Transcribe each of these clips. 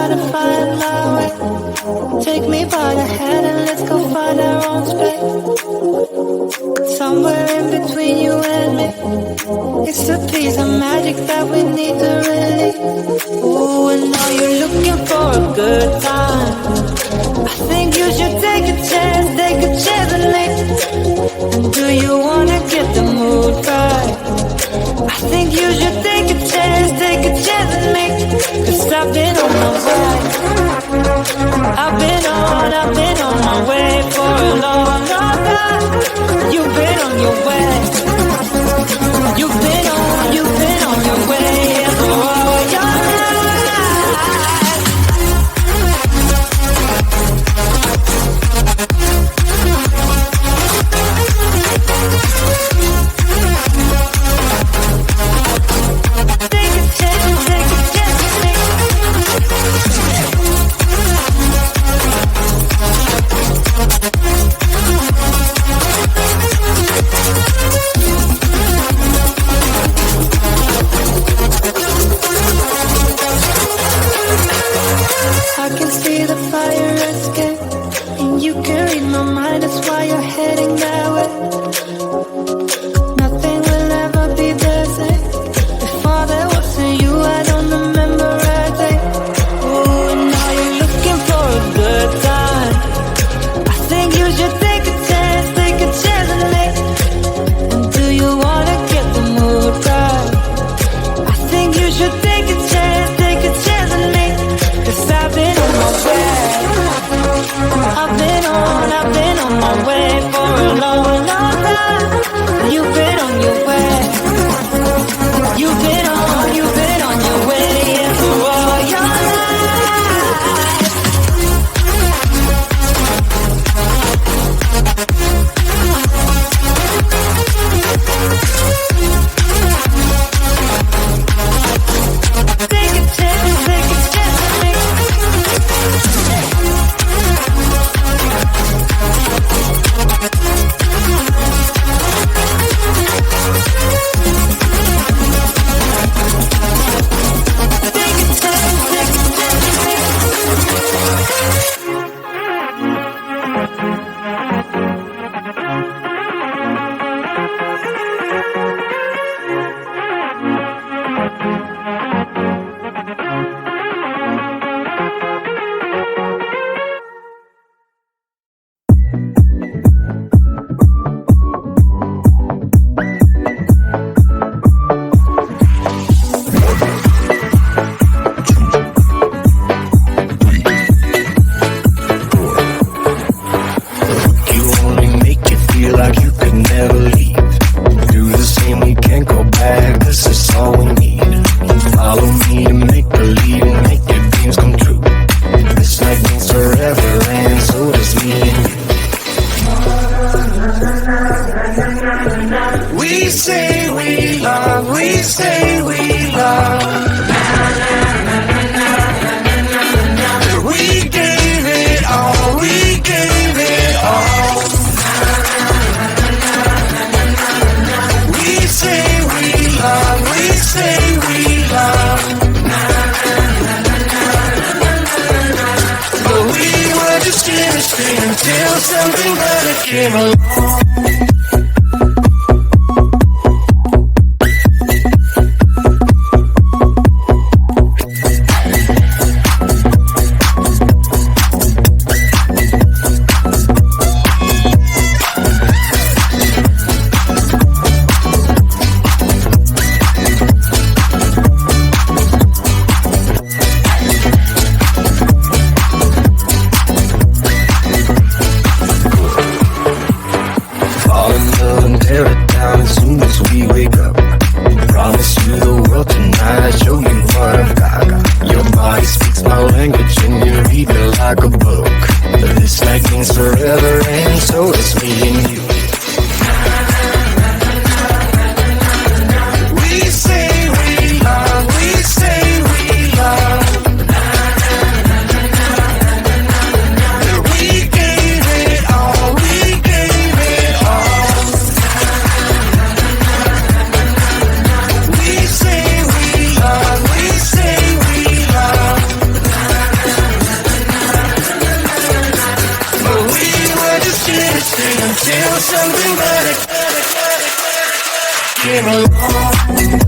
try to find my way. Take me by the hand and let's go find our own space. Somewhere in between you and me. It's a piece of magic that we need to release. Ooh, and now you're looking for a good time. I think you should take a chance and make. And do you wanna get the mood right? I think you should take a chance and make. 'Cause I've been on my way. I've been on my way for a long, long time. You've been on your way. You've been on your way for all your life. Take a chance, I can see the fire escape, and you can read my mind, that's why you're heading that way. Nothing will ever be the same. Before there wasn't you, I don't remember a day. Oh, and now you're looking for a good time. I think you should take a chance and make. And do you wanna get the mood right? I think you should take a chance and make. 'Cause I've been on my way. I've been on my way for a long, long time. You've been on your way. You've been on your way, yeah, for all your life. Take a chance and make. Until something better came along. something better. Came along.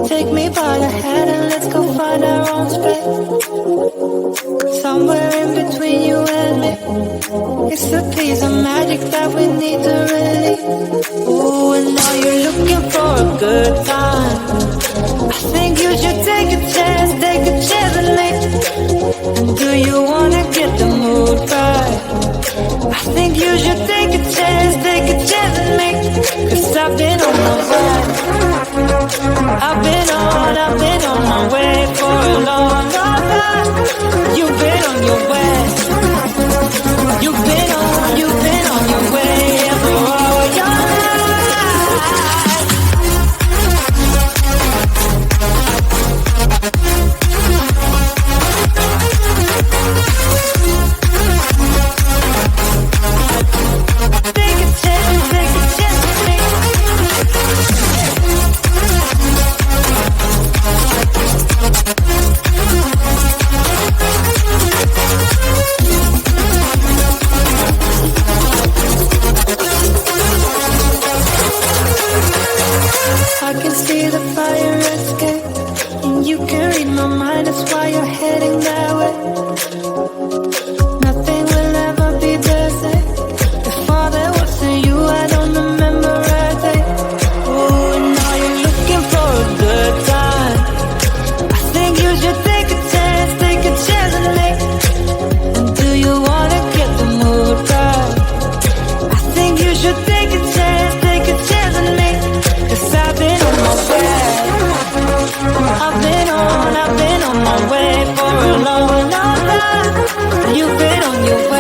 Take me by the hand and let's go find our own space. Somewhere in between you and me. It's a piece of magic that we need to release. Ooh, and now you're looking for a good time. I think you should take a chance and me. And do you wanna get the mood on your way. You've been on your way for all your life. Take a chance with me. I can see the fire escape, and you can read my mind, that's why you're heading that way. Nothing will ever be the same. Before there wasn't you, I don't remember a day. Oh, and now you're looking for a good time. I think you should take a chance on me. And do you wanna get the mood right? I think you should take a chance on me. 'Cause I've been on my way. I've been on my way for a long, long time. You've been on your way.